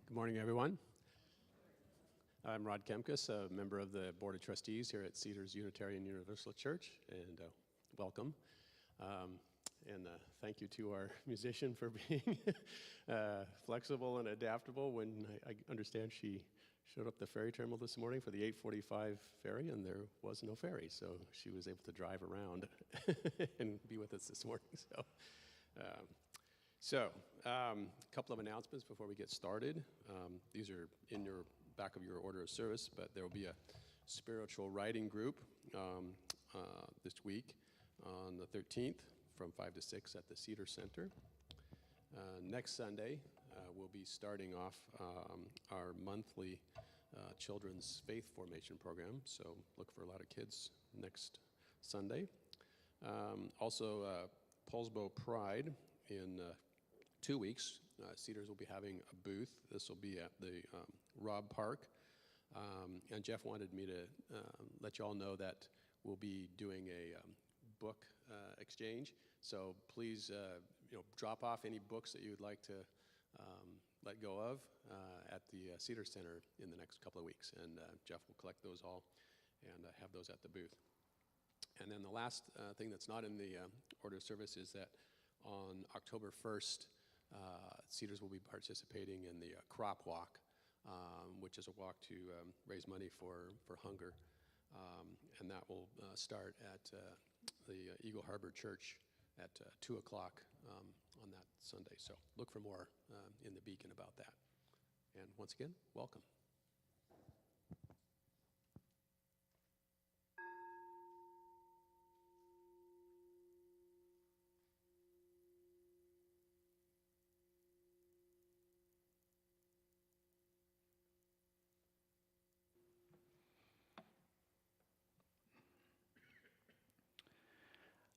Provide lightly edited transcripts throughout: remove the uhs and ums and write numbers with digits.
Good morning, everyone. I'm Rod Kemkus, a member of the Board of Trustees here at Cedars Unitarian Universal Church, and welcome. And thank you to our musician for being flexible and adaptable when I understand she showed up at the ferry terminal this morning for the 8:45 ferry, and there was no ferry, so she was able to drive around and be with us this morning. So a couple of announcements before we get started. These are in your back of your order of service, but there will be a spiritual writing group this week on the 13th from 5 to 6 at the Cedars Center. Next Sunday, we'll be starting off our monthly children's faith formation program, so look for a lot of kids next Sunday. Also, Paulsbo Pride in 2 weeks. Cedars will be having a booth. This will be at the Robb Park. And Jeff wanted me to let you all know that we'll be doing a book exchange. So please drop off any books that you would like to let go of at the Cedars Center in the next couple of weeks. And Jeff will collect those all and have those at the booth. And then the last thing that's not in the order of service is that on October 1st, Cedars will be participating in the Crop Walk, which is a walk to raise money for hunger. And that will start at the Eagle Harbor Church at 2 o'clock on that Sunday. So look for more in the Beacon about that. And once again, welcome.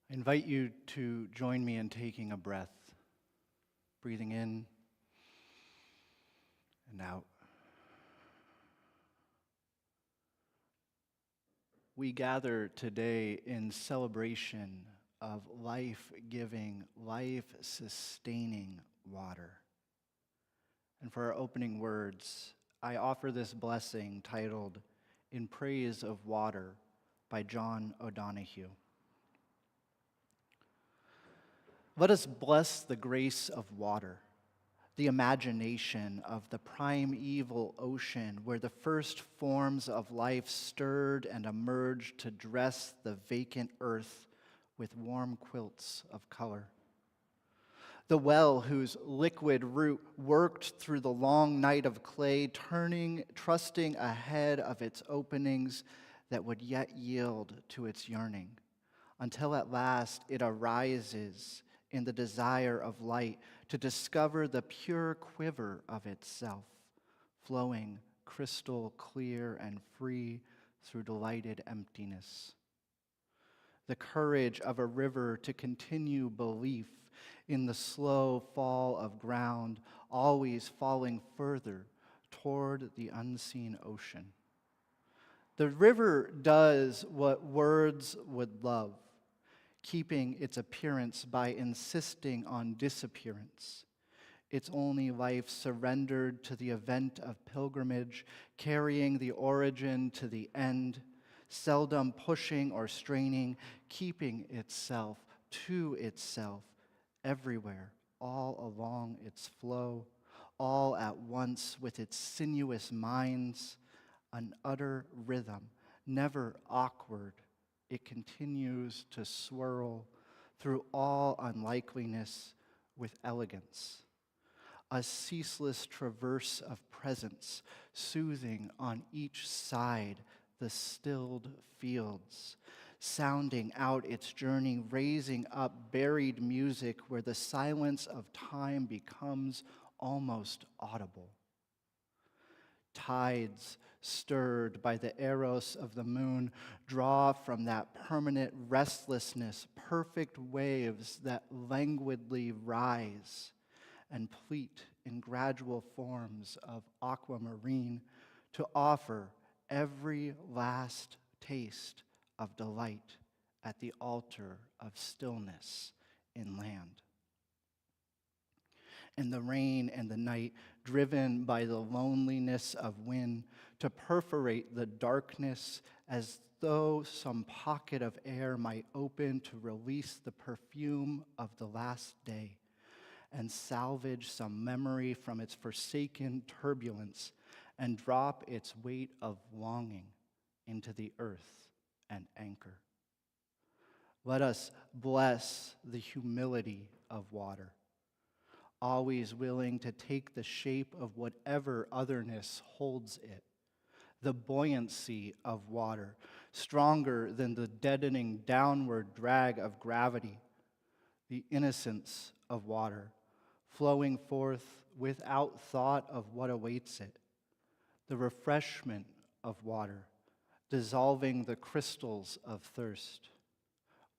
I invite you to join me in taking a breath, breathing in and out. We gather today in celebration of life-giving, life-sustaining water. And for our opening words, I offer this blessing titled, "In Praise of Water" by John O'Donohue. Let us bless the grace of water, the imagination of the primeval ocean where the first forms of life stirred and emerged to dress the vacant earth with warm quilts of color. The well whose liquid root worked through the long night of clay, trusting ahead of its openings that would yet yield to its yearning, until at last it arises in the desire of light to discover the pure quiver of itself, flowing crystal clear and free through delighted emptiness. The courage of a river to continue belief in the slow fall of ground, always falling further toward the unseen ocean. The river does what words would love, keeping its appearance by insisting on disappearance, its only life surrendered to the event of pilgrimage, carrying the origin to the end, seldom pushing or straining, keeping itself to itself everywhere, all along its flow, all at once with its sinuous minds, an utter rhythm, never awkward. It continues to swirl through all unlikeliness with elegance. A ceaseless traverse of presence, soothing on each side the stilled fields, sounding out its journey, raising up buried music where the silence of time becomes almost audible. Tides, stirred by the eros of the moon, draw from that permanent restlessness perfect waves that languidly rise and pleat in gradual forms of aquamarine to offer every last taste of delight at the altar of stillness inland. in the rain and the night, driven by the loneliness of wind, to perforate the darkness as though some pocket of air might open to release the perfume of the last day and salvage some memory from its forsaken turbulence and drop its weight of longing into the earth and anchor. Let us bless the humility of water, always willing to take the shape of whatever otherness holds it, the buoyancy of water, stronger than the deadening downward drag of gravity, the innocence of water, flowing forth without thought of what awaits it, the refreshment of water, dissolving the crystals of thirst.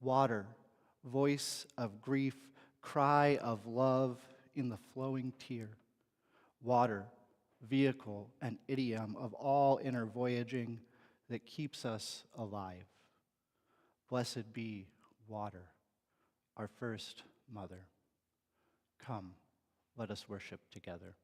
Water, voice of grief, cry of love in the flowing tear. Water, vehicle and idiom of all inner voyaging that keeps us alive. Blessed be water, our first mother. Come, let us worship together.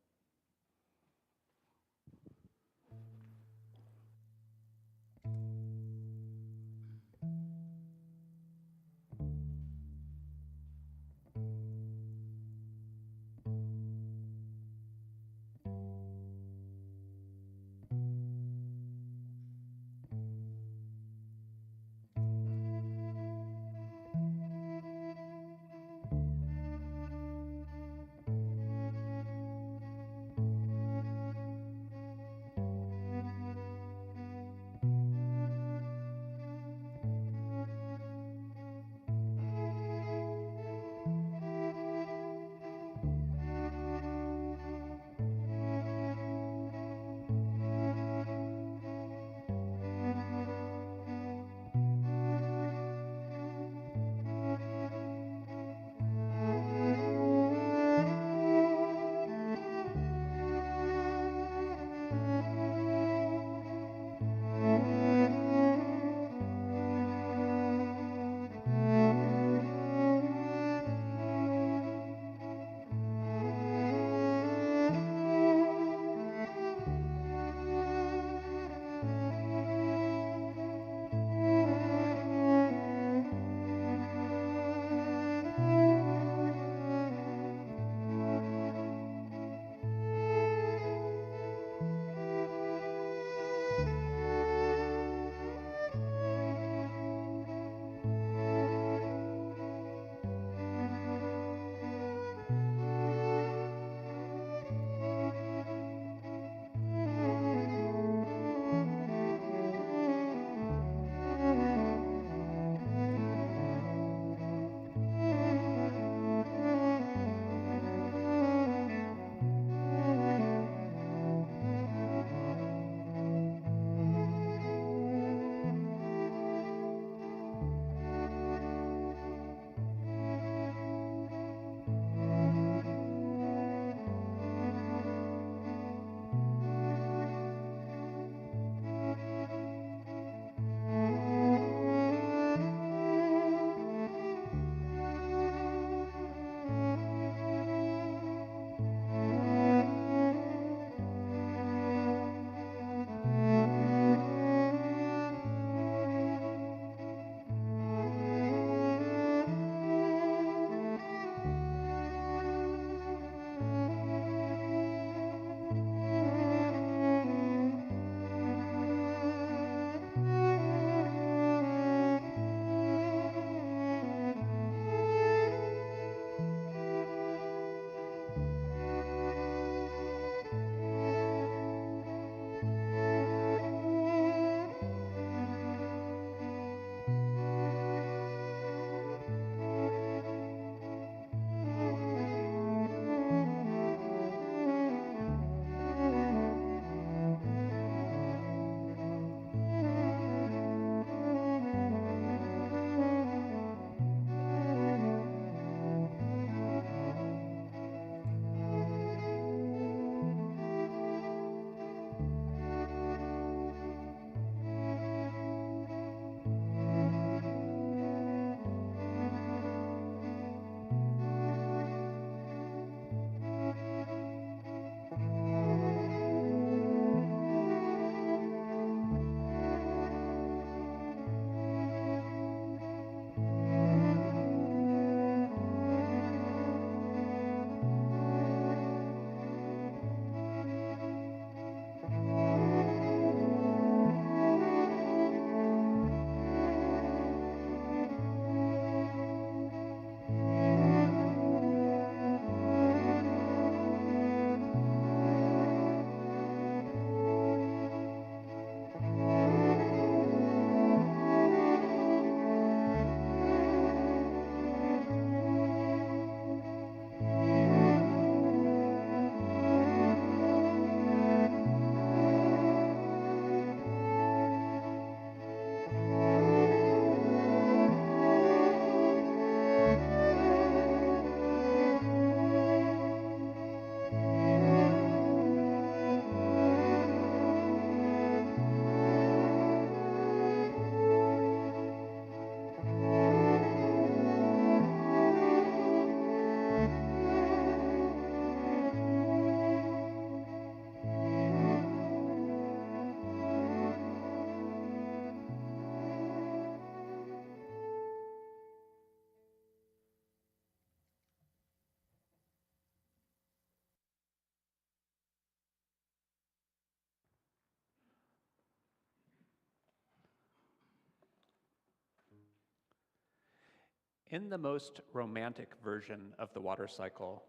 In the most romantic version of the water cycle,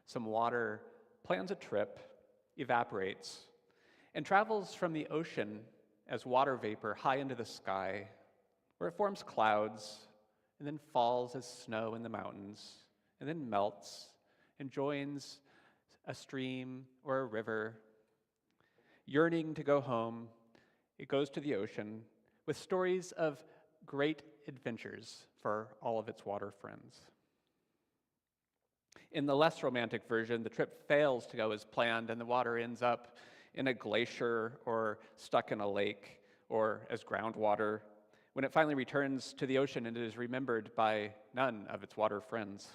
some water plans a trip, evaporates, and travels from the ocean as water vapor high into the sky, where it forms clouds, and then falls as snow in the mountains, and then melts and joins a stream or a river. Yearning to go home, it goes to the ocean with stories of great adventures for all of its water friends. In the less romantic version, the trip fails to go as planned, and the water ends up in a glacier or stuck in a lake or as groundwater when it finally returns to the ocean and it is remembered by none of its water friends.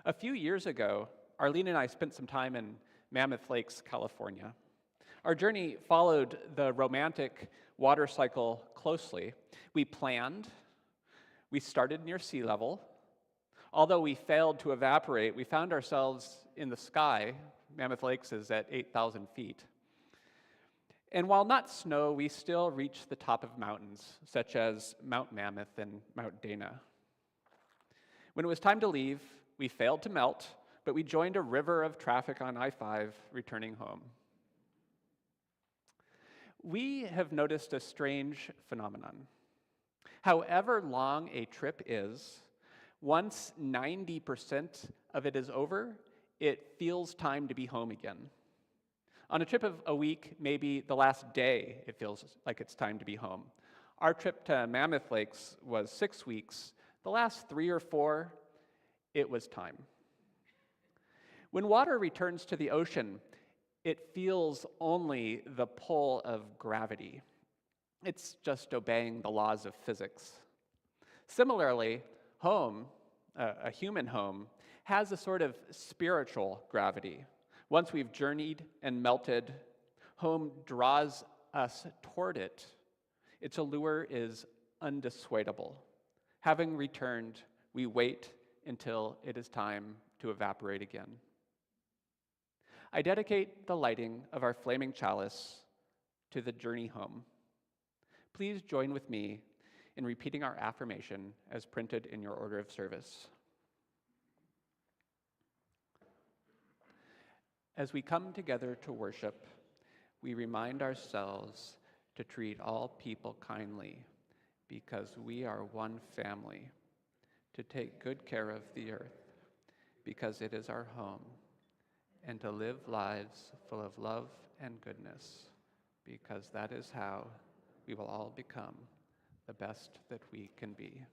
A few years ago, Arlene and I spent some time in Mammoth Lakes, California. Our journey followed the romantic water cycle closely. We planned, we started near sea level. Although we failed to evaporate, we found ourselves in the sky. Mammoth Lakes is at 8,000 feet. And while not snow, we still reached the top of mountains, such as Mount Mammoth and Mount Dana. When it was time to leave, we failed to melt, but we joined a river of traffic on I-5 returning home. We have noticed a strange phenomenon. However long a trip is, once 90% of it is over, it feels time to be home again. On a trip of a week, maybe the last day, it feels like it's time to be home. Our trip to Mammoth Lakes was 6 weeks. The last 3 or 4, it was time. When water returns to the ocean, it feels only the pull of gravity. It's just obeying the laws of physics. Similarly, home, a human home, has a sort of spiritual gravity. Once we've journeyed and melted, home draws us toward it. Its allure is undissuadable. Having returned, we wait until it is time to evaporate again. I dedicate the lighting of our flaming chalice to the journey home. Please join with me in repeating our affirmation as printed in your order of service. As we come together to worship, we remind ourselves to treat all people kindly because we are one family, to take good care of the earth because it is our home, and to live lives full of love and goodness because that is how we will all become the best that we can be.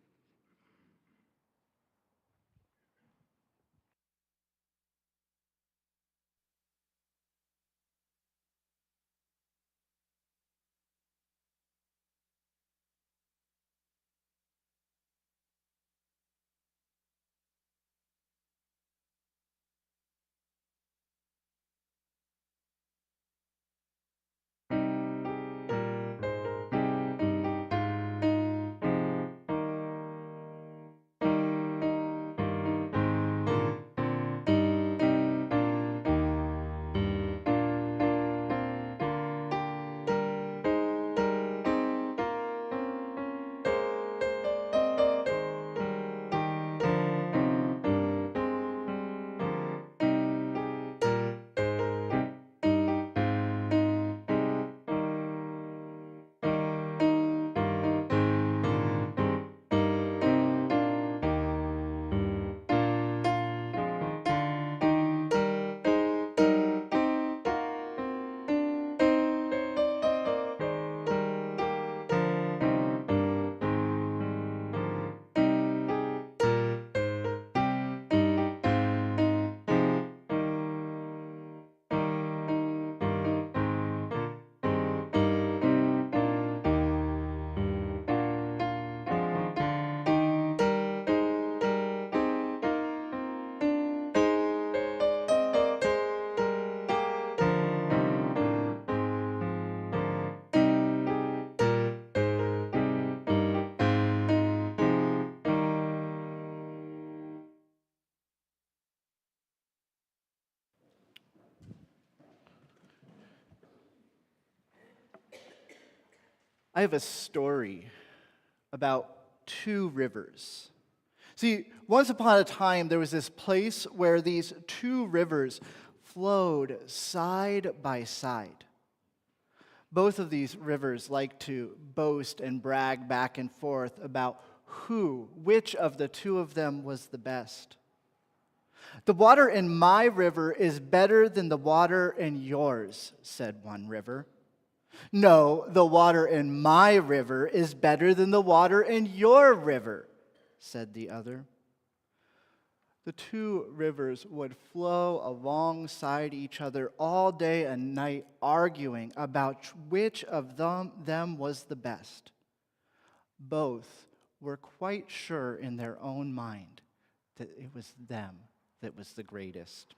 I have a story about 2 rivers See, once upon a time, there was this place where these two rivers flowed side by side. Both of these rivers like to boast and brag back and forth about which of the two of them was the best. "The water in my river is better than the water in yours," said one river. "No, the water in my river is better than the water in your river," said the other. The two rivers would flow alongside each other all day and night, arguing about which of them was the best. Both were quite sure in their own mind that it was them that was the greatest.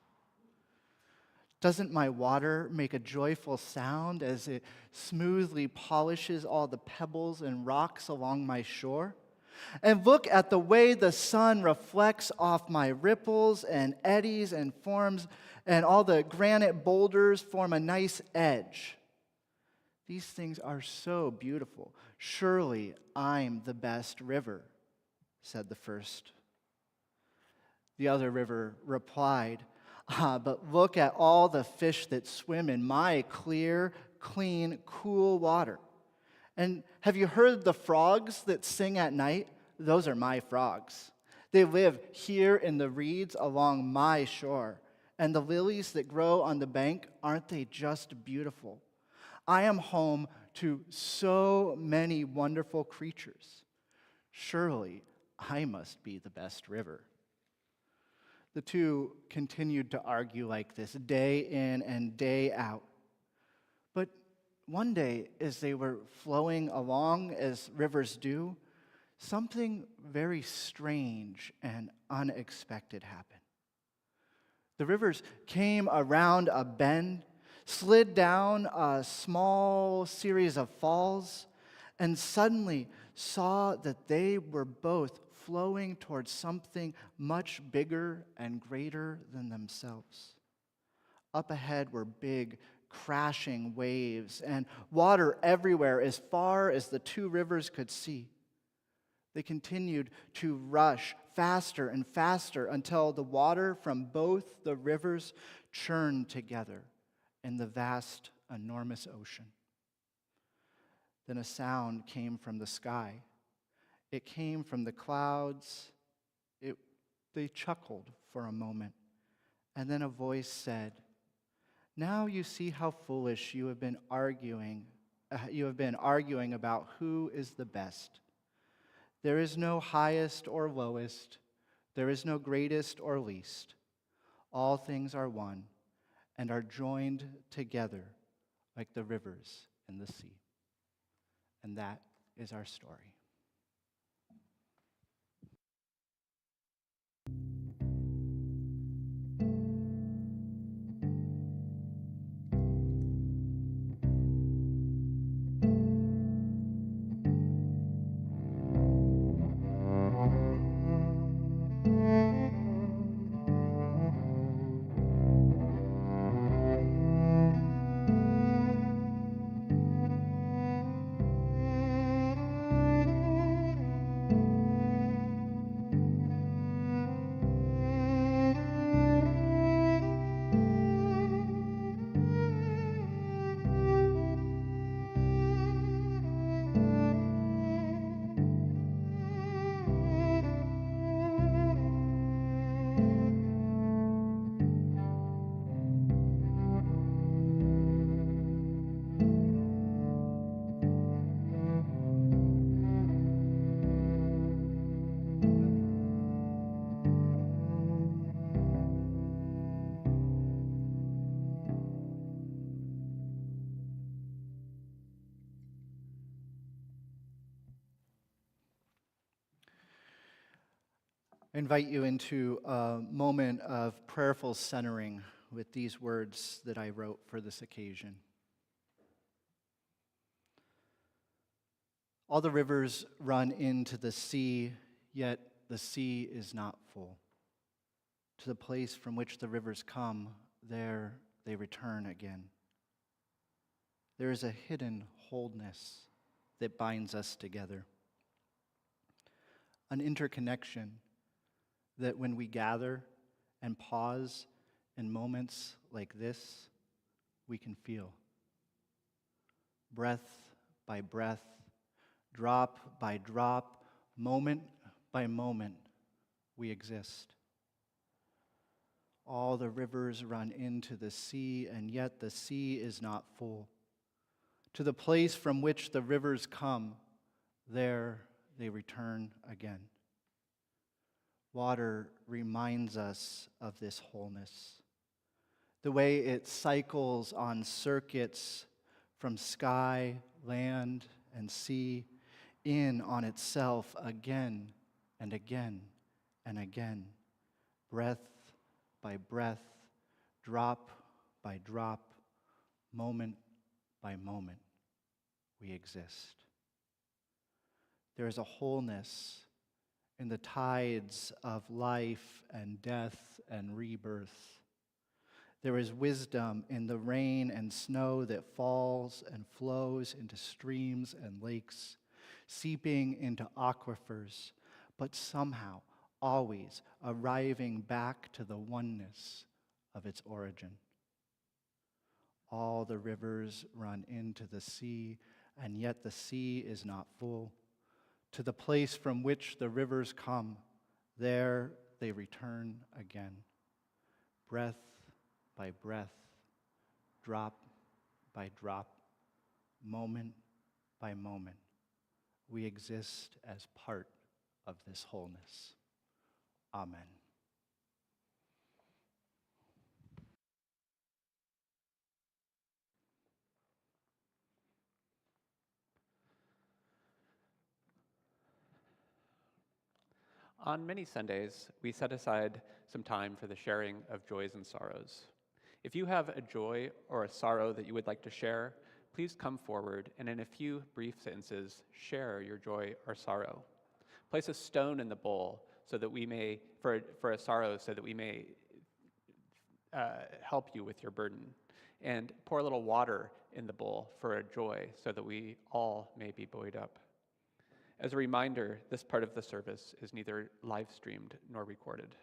"Doesn't my water make a joyful sound as it smoothly polishes all the pebbles and rocks along my shore? And look at the way the sun reflects off my ripples and eddies and forms, and all the granite boulders form a nice edge. These things are so beautiful. Surely I'm the best river," said the first. The other river replied, "But look at all the fish that swim in my clear, clean, cool water. And have you heard the frogs that sing at night? Those are my frogs. They live here in the reeds along my shore. And the lilies that grow on the bank, aren't they just beautiful? I am home to so many wonderful creatures. Surely I must be the best river." The two continued to argue like this day in and day out. But one day, as they were flowing along as rivers do, something very strange and unexpected happened. The rivers came around a bend, slid down a small series of falls, and suddenly saw that they were both flowing towards something much bigger and greater than themselves. Up ahead were big, crashing waves and water everywhere as far as the two rivers could see. They continued to rush faster and faster until the water from both the rivers churned together in the vast, enormous ocean. Then a sound came from the sky. It came from the clouds. They chuckled for a moment, and then a voice said, "Now you see how foolish you have been arguing. You have been arguing about who is the best. There is no highest or lowest. There is no greatest or least. All things are one and are joined together like the rivers in the sea." And that is our story. I invite you into a moment of prayerful centering with these words that I wrote for this occasion. All the rivers run into the sea, yet the sea is not full. To the place from which the rivers come, there they return again. There is a hidden wholeness that binds us together, an interconnection that when we gather and pause in moments like this, we can feel. Breath by breath, drop by drop, moment by moment, we exist. All the rivers run into the sea, and yet the sea is not full. To the place from which the rivers come, there they return again. Water reminds us of this wholeness. The way it cycles on circuits from sky, land, and sea, in on itself again and again and again, breath by breath, drop by drop, moment by moment, we exist. There is a wholeness in the tides of life and death and rebirth. There is wisdom in the rain and snow that falls and flows into streams and lakes, seeping into aquifers, but somehow always arriving back to the oneness of its origin. All the rivers run into the sea, and yet the sea is not full. To the place from which the rivers come, there they return again. Breath by breath, drop by drop, moment by moment, we exist as part of this wholeness. Amen. On many Sundays, we set aside some time for the sharing of joys and sorrows. If you have a joy or a sorrow that you would like to share, please come forward and in a few brief sentences, share your joy or sorrow. Place a stone in the bowl so that we may, for a sorrow, so that we may help you with your burden. And pour a little water in the bowl for a joy so that we all may be buoyed up. As a reminder, this part of the service is neither live streamed nor recorded.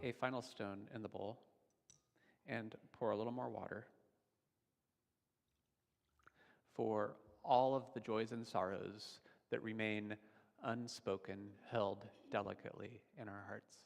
a final stone in the bowl and pour a little more water for all of the joys and sorrows that remain unspoken, held delicately in our hearts.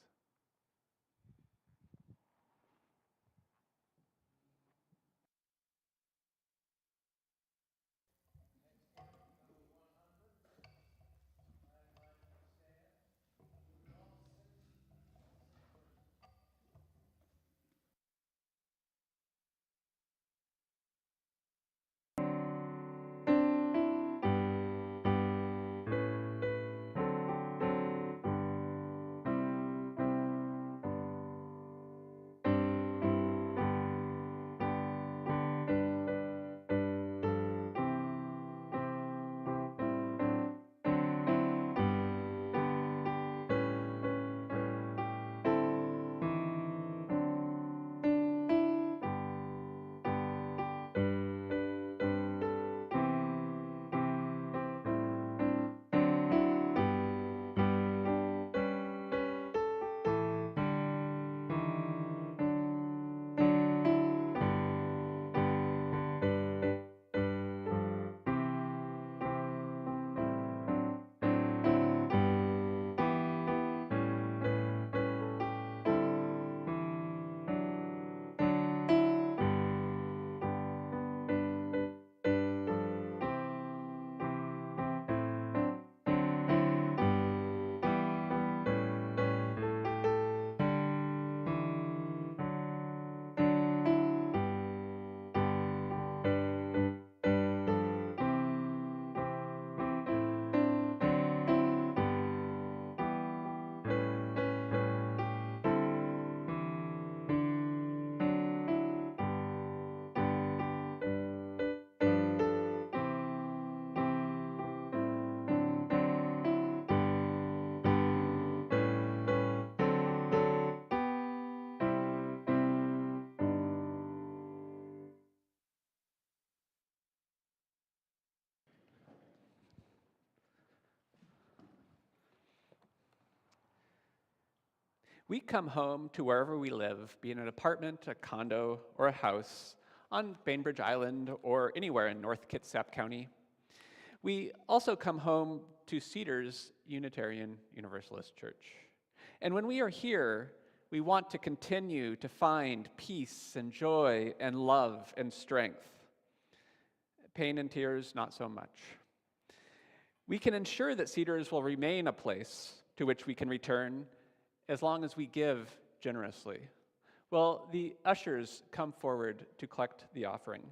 We come home to wherever we live, be it an apartment, a condo, or a house, on Bainbridge Island or anywhere in North Kitsap County. We also come home to Cedars Unitarian Universalist Church. And when we are here, we want to continue to find peace and joy and love and strength. Pain and tears, not so much. We can ensure that Cedars will remain a place to which we can return as long as we give generously. Well, the ushers come forward to collect the offering.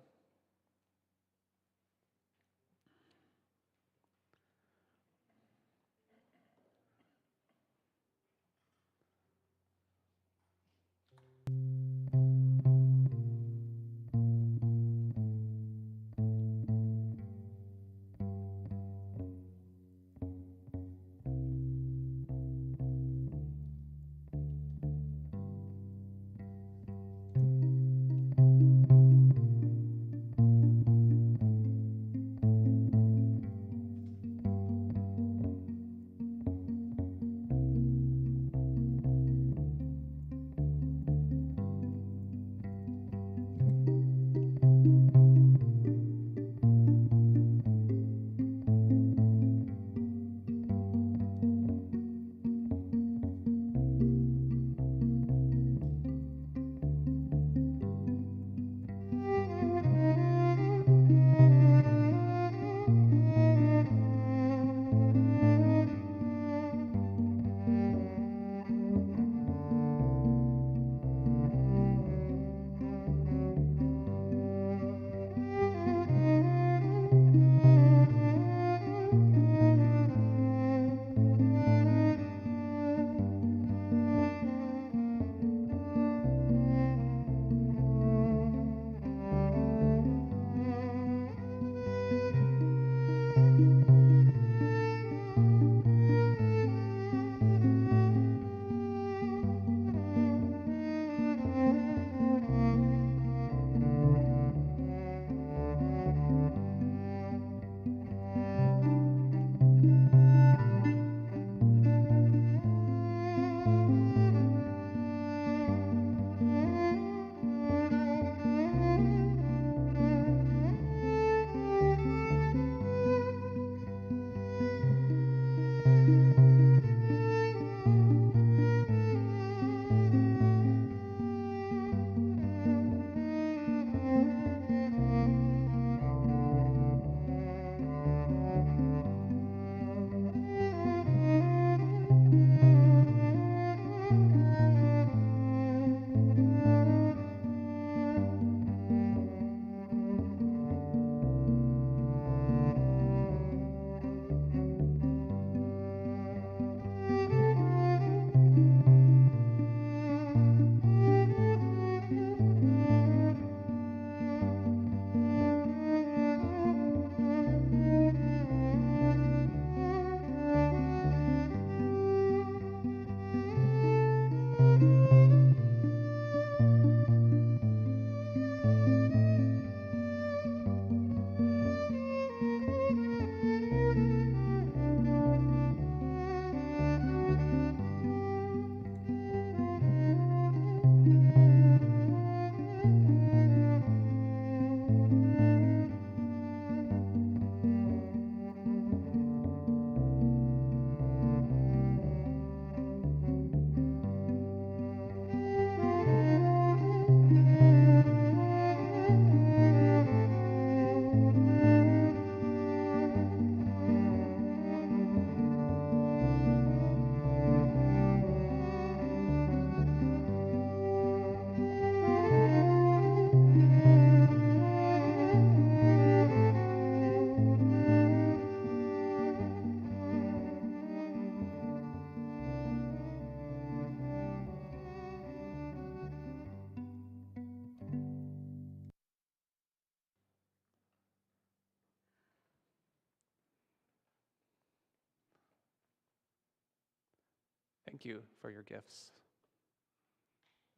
thank you for your gifts.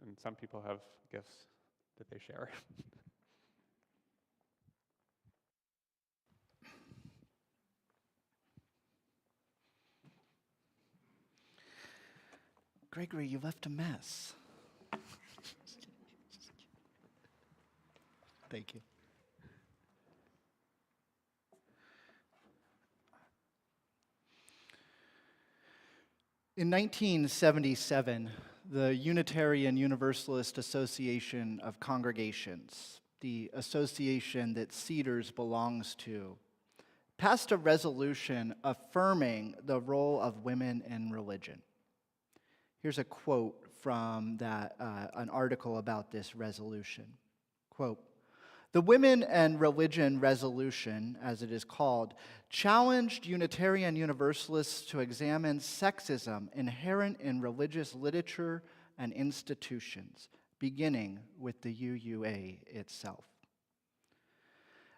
And some people have gifts that they share. Gregory, you left a mess. Thank you. In 1977, the Unitarian Universalist Association of Congregations, the association that Cedars belongs to, passed a resolution affirming the role of women in religion. Here's a quote from an article about this resolution. Quote, "The Women and Religion Resolution, as it is called, challenged Unitarian Universalists to examine sexism inherent in religious literature and institutions, beginning with the UUA itself."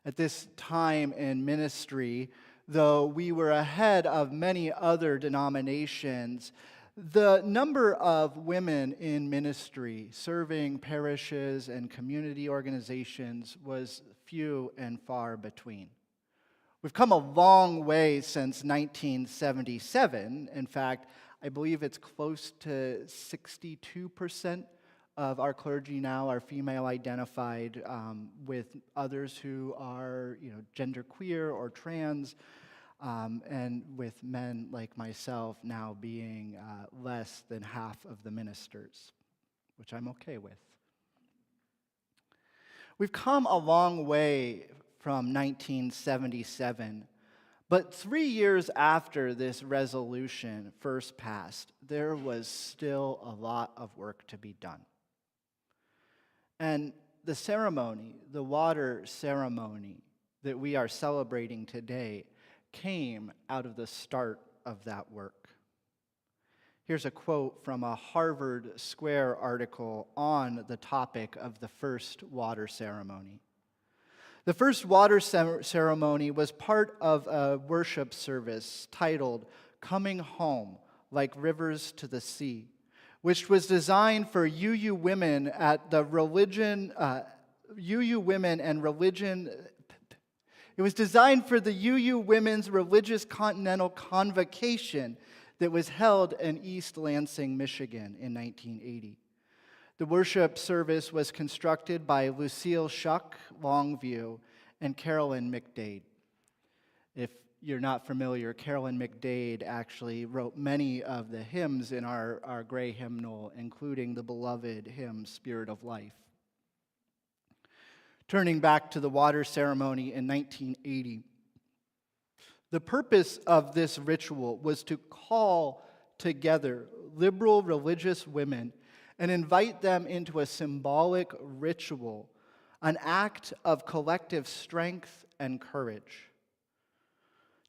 At this time in ministry, though we were ahead of many other denominations, the number of women in ministry serving parishes and community organizations was few and far between. We've come a long way since 1977. In fact, I believe it's close to 62% of our clergy now are female identified, with others who are, genderqueer or trans, and with men like myself now being less than half of the ministers, which I'm okay with. We've come a long way from 1977, but 3 years after this resolution first passed, there was still a lot of work to be done. And the ceremony, the water ceremony that we are celebrating today, came out of the start of that work. Here's a quote from a Harvard Square article on the topic of the first water ceremony. The first water ceremony was part of a worship service titled "Coming Home, Like Rivers to the Sea," which was designed for UU women at the UU Women and Religion. It was designed for the UU Women's Religious Continental Convocation that was held in East Lansing, Michigan in 1980. The worship service was constructed by Lucille Shuck, Longview, and Carolyn McDade. If you're not familiar, Carolyn McDade actually wrote many of the hymns in our gray hymnal, including the beloved hymn, Spirit of Life. Turning back to the water ceremony in 1980, the purpose of this ritual was to call together liberal religious women and invite them into a symbolic ritual, an act of collective strength and courage,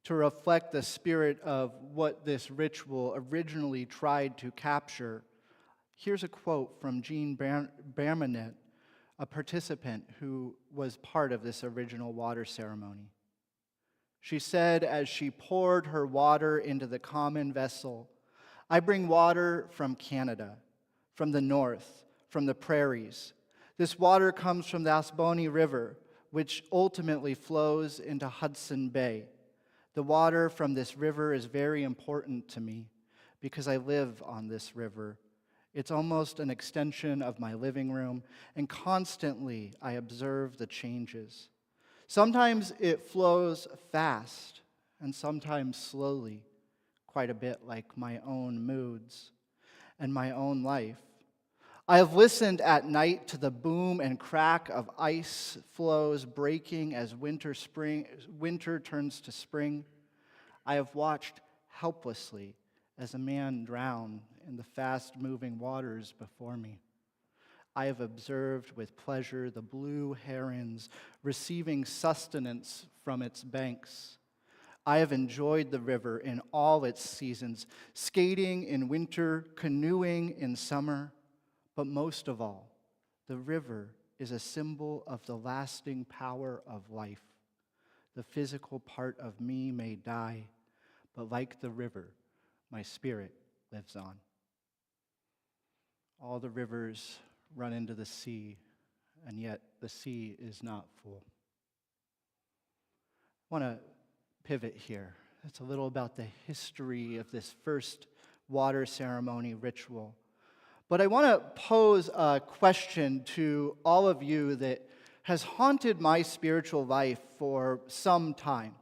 to reflect the spirit of what this ritual originally tried to capture. Here's a quote from Jean Bermanet, a participant who was part of this original water ceremony. She said as she poured her water into the common vessel, "I bring water from Canada, from the north, from the prairies. This water comes from the Asboni River, which ultimately flows into Hudson Bay. The water from this river is very important to me because I live on this river. It's almost an extension of my living room, and constantly I observe the changes. Sometimes it flows fast, and sometimes slowly, quite a bit like my own moods and my own life. I have listened at night to the boom and crack of ice flows breaking as winter turns to spring. I have watched helplessly as a man drowned in the fast-moving waters before me. I have observed with pleasure the blue herons receiving sustenance from its banks. I have enjoyed the river in all its seasons, skating in winter, canoeing in summer. But most of all, the river is a symbol of the lasting power of life. The physical part of me may die, but like the river, my spirit lives on." All the rivers run into the sea, and yet the sea is not full. I want to pivot here. It's a little about the history of this first water ceremony ritual. But I want to pose a question to all of you that has haunted my spiritual life for some time.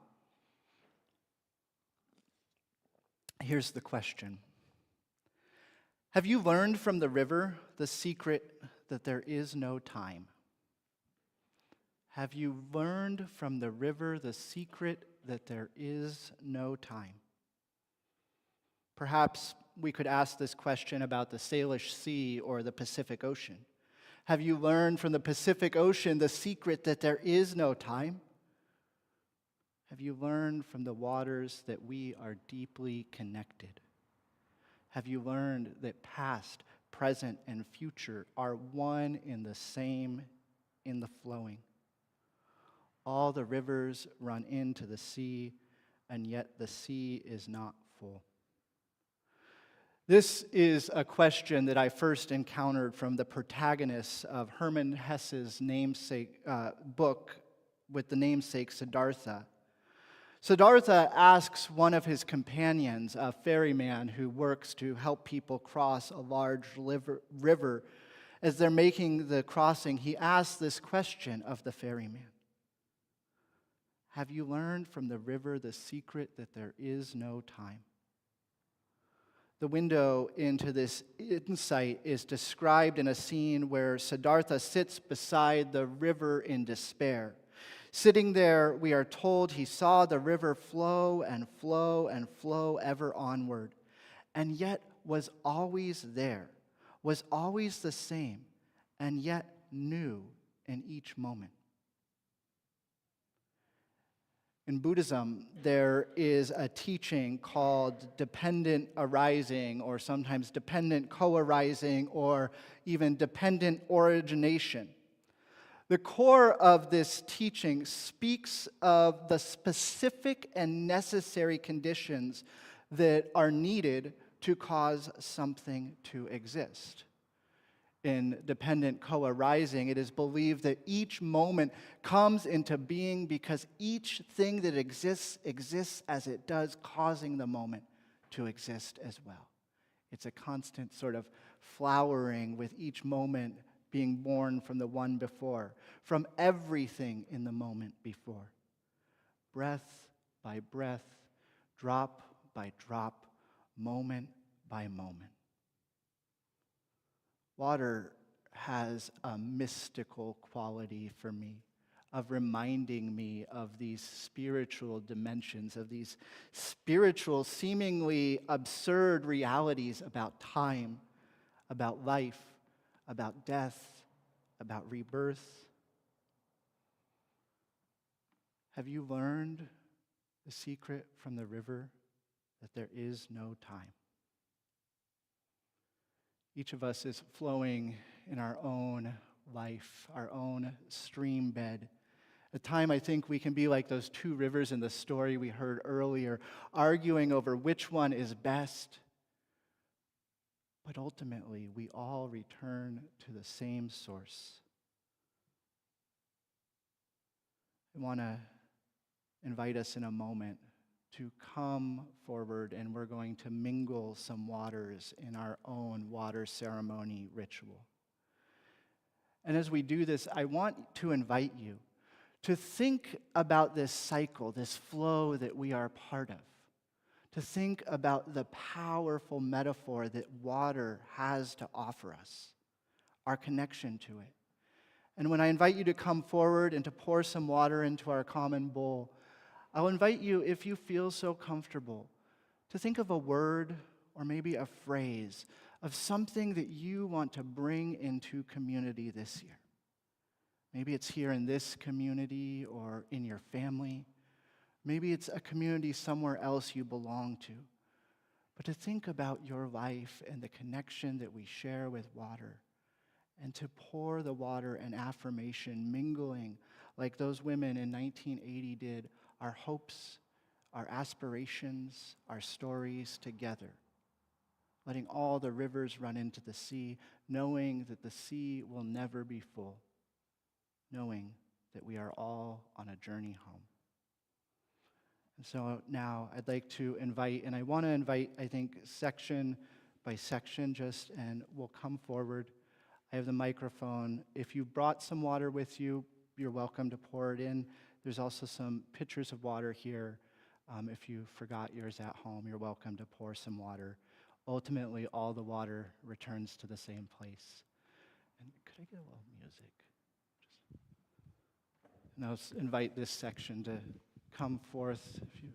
Here's the question. Have you learned from the river the secret that there is no time? Have you learned from the river the secret that there is no time? Perhaps we could ask this question about the Salish Sea or the Pacific Ocean. Have you learned from the Pacific Ocean the secret that there is no time? Have you learned from the waters that we are deeply connected? Have you learned that past, present, and future are one in the same in the flowing? All the rivers run into the sea, and yet the sea is not full. This is a question that I first encountered from the protagonists of Hermann Hesse's namesake book with the namesake Siddhartha. Siddhartha asks one of his companions, a ferryman who works to help people cross a large river. As they're making the crossing, he asks this question of the ferryman. Have you learned from the river the secret that there is no time? The window into this insight is described in a scene where Siddhartha sits beside the river in despair. Sitting there, we are told he saw the river flow and flow and flow ever onward, and yet was always there, was always the same, and yet new in each moment. In Buddhism, there is a teaching called dependent arising, or sometimes dependent co-arising, or even dependent origination. The core of this teaching speaks of the specific and necessary conditions that are needed to cause something to exist. In dependent co-arising, it is believed that each moment comes into being because each thing that exists as it does, causing the moment to exist as well. It's a constant sort of flowering with each moment being born from the one before, from everything in the moment before. Breath by breath, drop by drop, moment by moment. Water has a mystical quality for me, of reminding me of these spiritual dimensions, of these spiritual, seemingly absurd realities about time, about life, about death, about rebirth. Have you learned the secret from the river that there is no time? Each of us is flowing in our own life, our own stream bed. At time, I think we can be like those two rivers in the story we heard earlier, arguing over which one is best. But ultimately, we all return to the same source. I want to invite us in a moment to come forward, and we're going to mingle some waters in our own water ceremony ritual. And as we do this, I want to invite you to think about this cycle, this flow that we are part of, to think about the powerful metaphor that water has to offer us, our connection to it. And when I invite you to come forward and to pour some water into our common bowl, I'll invite you, if you feel so comfortable, to think of a word or maybe a phrase of something that you want to bring into community this year. Maybe it's here in this community or in your family. Maybe it's a community somewhere else you belong to. But to think about your life and the connection that we share with water, and to pour the water and affirmation, mingling like those women in 1980 did, our hopes, our aspirations, our stories together. letting all the rivers run into the sea, knowing that the sea will never be full, knowing that we are all on a journey home. And so now I'd like to invite, and I want to invite, I think, section by section just, and we'll come forward. I have the microphone. If you brought some water with you, you're welcome to pour it in. There's also some pitchers of water here. If you forgot yours at home, you're welcome to pour some water. Ultimately, all the water returns to the same place. And could I get a little music? And I'll invite this section to come forth. If you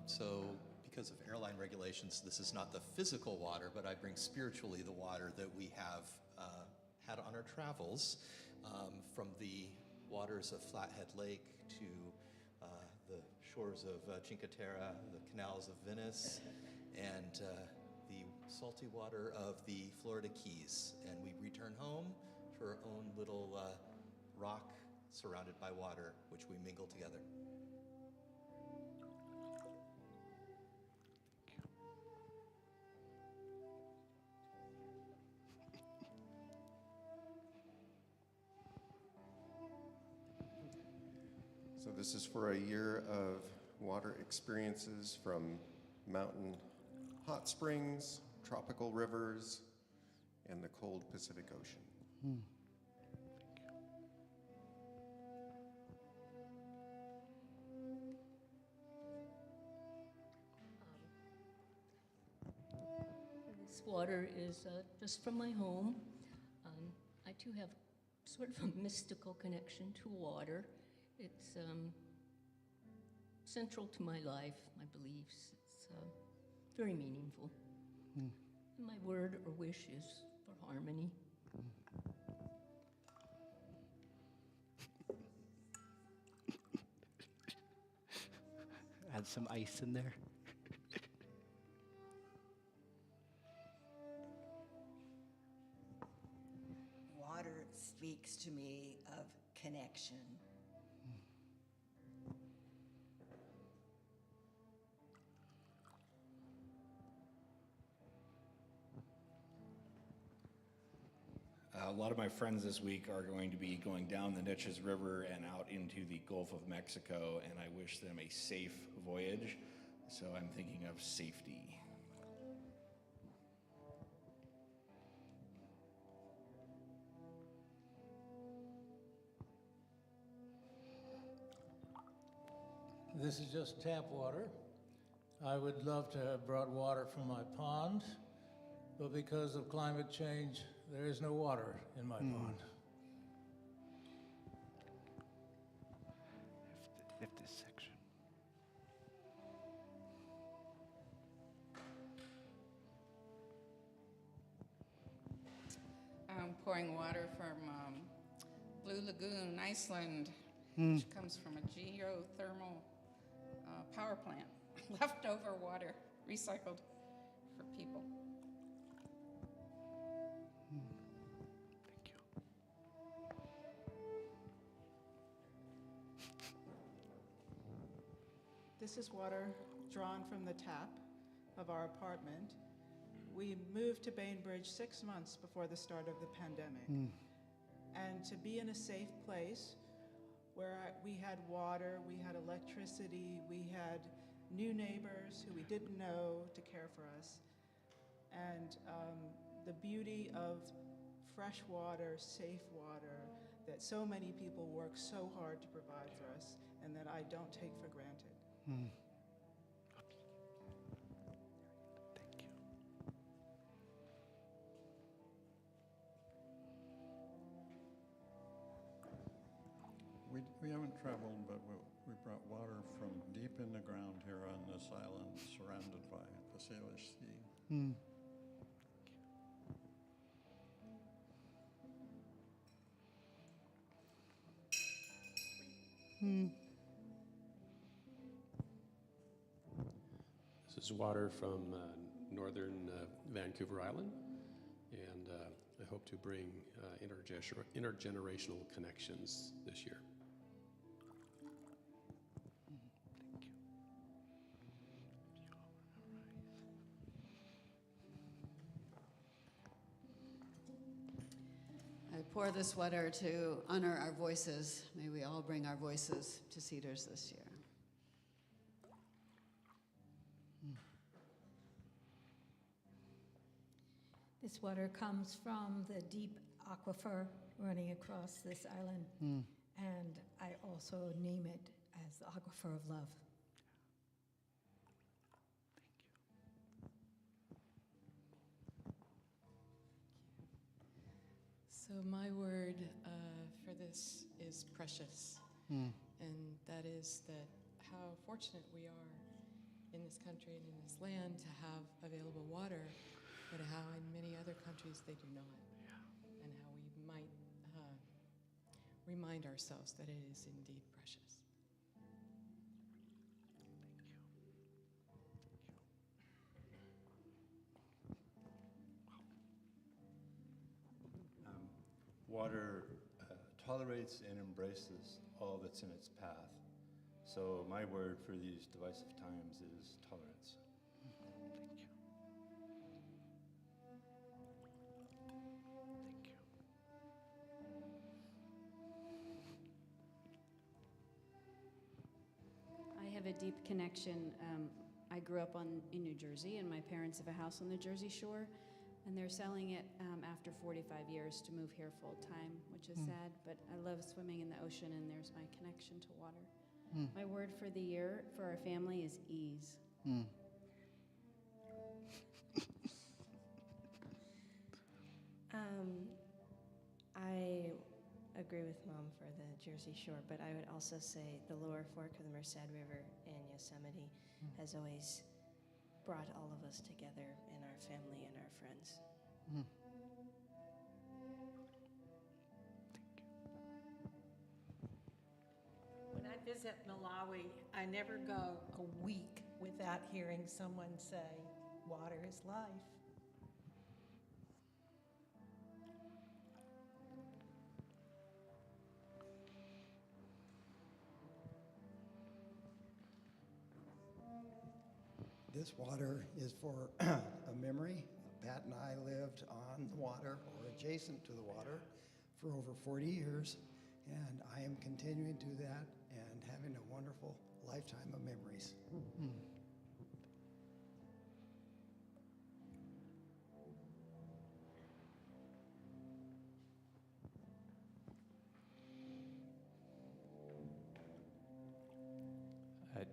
So because of airline regulations, this is not the physical water, but I bring spiritually the water that we have had on our travels, from the waters of Flathead Lake to the shores of Cinque Terre, the canals of Venice, and the salty water of the Florida Keys. And we return home to our own little rock surrounded by water, which we mingle together. So this is for a year of water experiences from mountain hot springs, tropical rivers, and the cold Pacific Ocean. This water is just from my home. I too have sort of a mystical connection to water. It's central to my life, my beliefs. It's very meaningful. And my word or wish is for harmony. add some ice in there. Water speaks to me of connection. A lot of my friends this week are going to be going down the Neches River and out into the Gulf of Mexico, and I wish them a safe voyage. So I'm thinking of safety. This is just tap water. I would love to have brought water from my pond, but because of climate change, there is no water in my pond. If this section. I'm pouring water from Blue Lagoon, Iceland, which comes from a geothermal power plant. Leftover water, recycled for people. Thank you. This is water drawn from the tap of our apartment. We moved to Bainbridge 6 months before the start of the pandemic. And to be in a safe place where we had water, we had electricity, we had new neighbors who we didn't know to care for us. And the beauty of fresh water, safe water, that so many people work so hard to provide for us and that I don't take for granted. Thank you. We haven't traveled, but we brought water from deep in the ground here on this island, surrounded by the Salish Sea. is water from northern Vancouver Island, and I hope to bring intergenerational connections this year. I pour this water to honor our voices. May we all bring our voices to Cedars this year. This water comes from the deep aquifer running across this island, and I also name it as the aquifer of love. So my word for this is precious, and that is that how fortunate we are in this country and in this land to have available water, but how in many other countries they do not, and how we might remind ourselves that it is indeed precious. Water tolerates and embraces all that's in its path. So my word for these divisive times is tolerance. I have a deep connection. I grew up in New Jersey, and my parents have a house on the Jersey Shore, and they're selling it after 45 years to move here full time, which is sad, but I love swimming in the ocean, and there's my connection to water. My word for the year for our family is ease. I agree with Mom for the Jersey Shore, but I would also say the lower fork of the Merced River in Yosemite has always brought all of us together in our family and our friends. When I visit Malawi, I never go a week without hearing someone say, "Water is life." This water is for a memory. Pat and I lived on the water or adjacent to the water for over 40 years, and I am continuing to do that and having a wonderful lifetime of memories.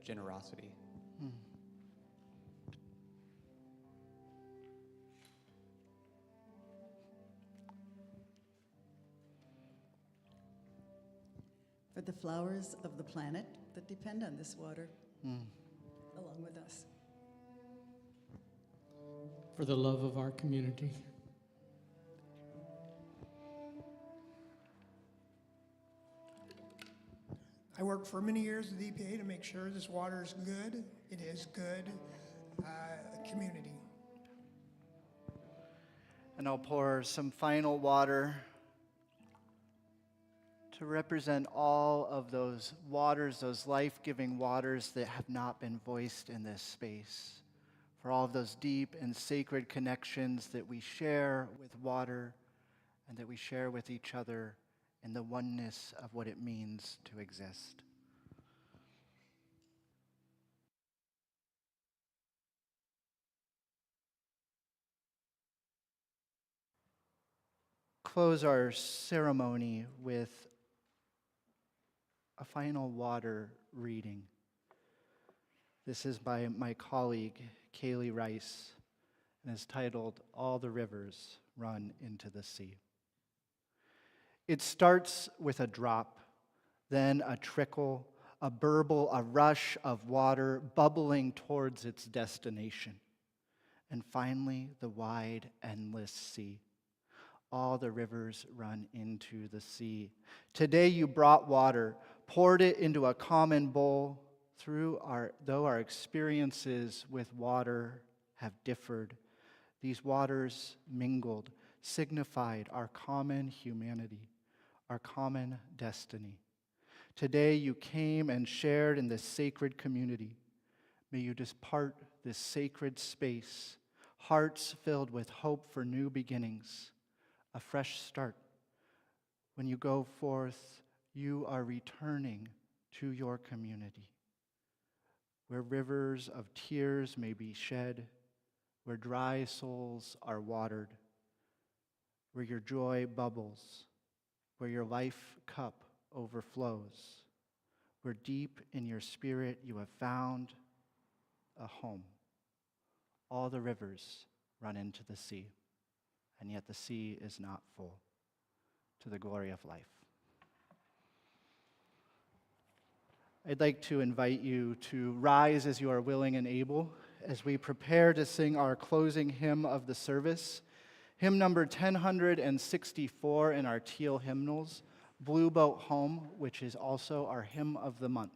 Generosity. For the flowers of the planet that depend on this water, along with us. For the love of our community. I worked for many years with EPA to make sure this water is good. It is good community. And I'll pour some final water to represent all of those waters, those life-giving waters that have not been voiced in this space. For all of those deep and sacred connections that we share with water and that we share with each other in the oneness of what it means to exist. Close our ceremony with a final water reading. This is by my colleague, Kaylee Rice, and is titled, "All the Rivers Run into the Sea." It starts with a drop, then a trickle, a burble, a rush of water bubbling towards its destination, and finally the wide, endless sea. All the rivers run into the sea. Today you brought water, poured it into a common bowl, Though our experiences with water have differed, these waters mingled, signified our common humanity, our common destiny. Today you came and shared in this sacred community. May you depart this sacred space, hearts filled with hope for new beginnings, a fresh start. When you go forth, you are returning to your community, where rivers of tears may be shed, where dry souls are watered, where your joy bubbles, where your life cup overflows, where deep in your spirit you have found a home. All the rivers run into the sea, and yet the sea is not full, to the glory of life. I'd like to invite you to rise as you are willing and able as we prepare to sing our closing hymn of the service, hymn number 1064 in our teal hymnals, Blue Boat Home, which is also our hymn of the month.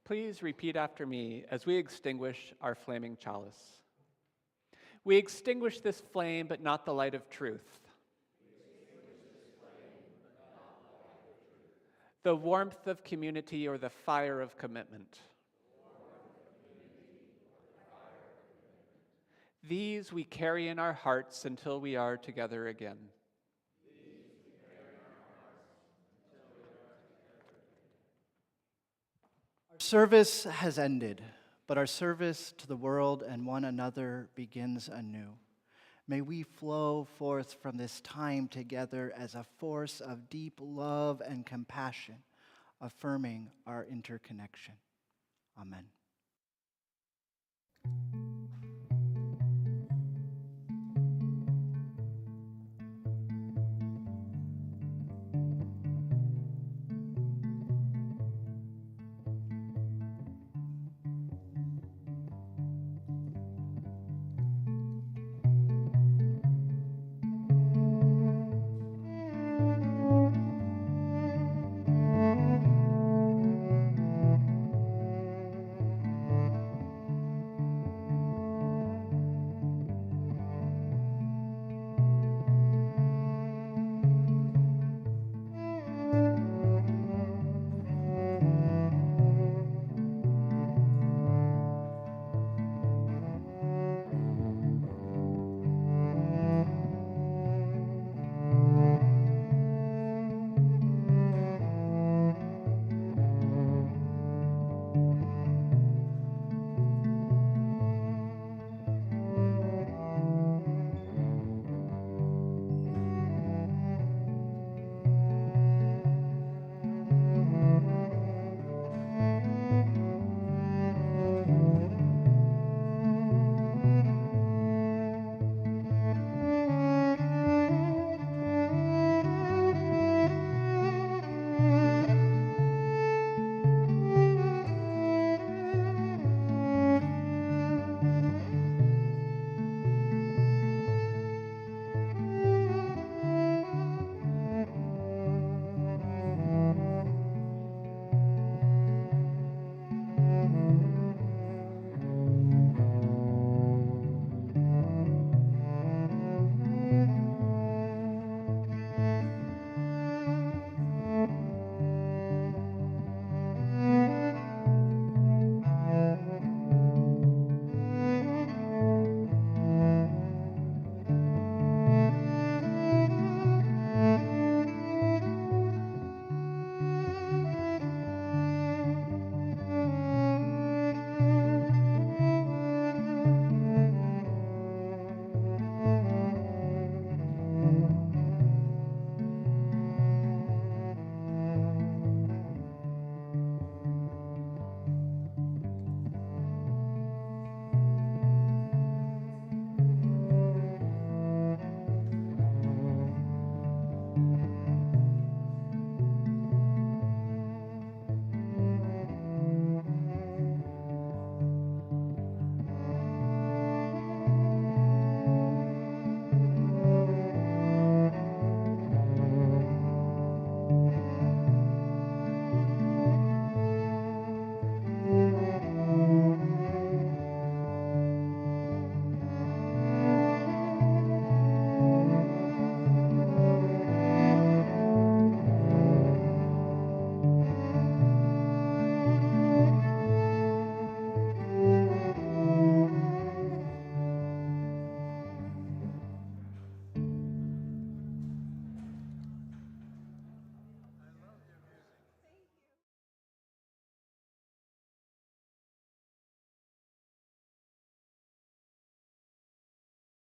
Please repeat after me as we extinguish our flaming chalice. We extinguish this flame, but not the light of truth. The warmth of community or the fire of commitment. These we carry in our hearts until we are together again. Our service has ended, but our service to the world and one another begins anew. May we flow forth from this time together as a force of deep love and compassion, affirming our interconnection. Amen.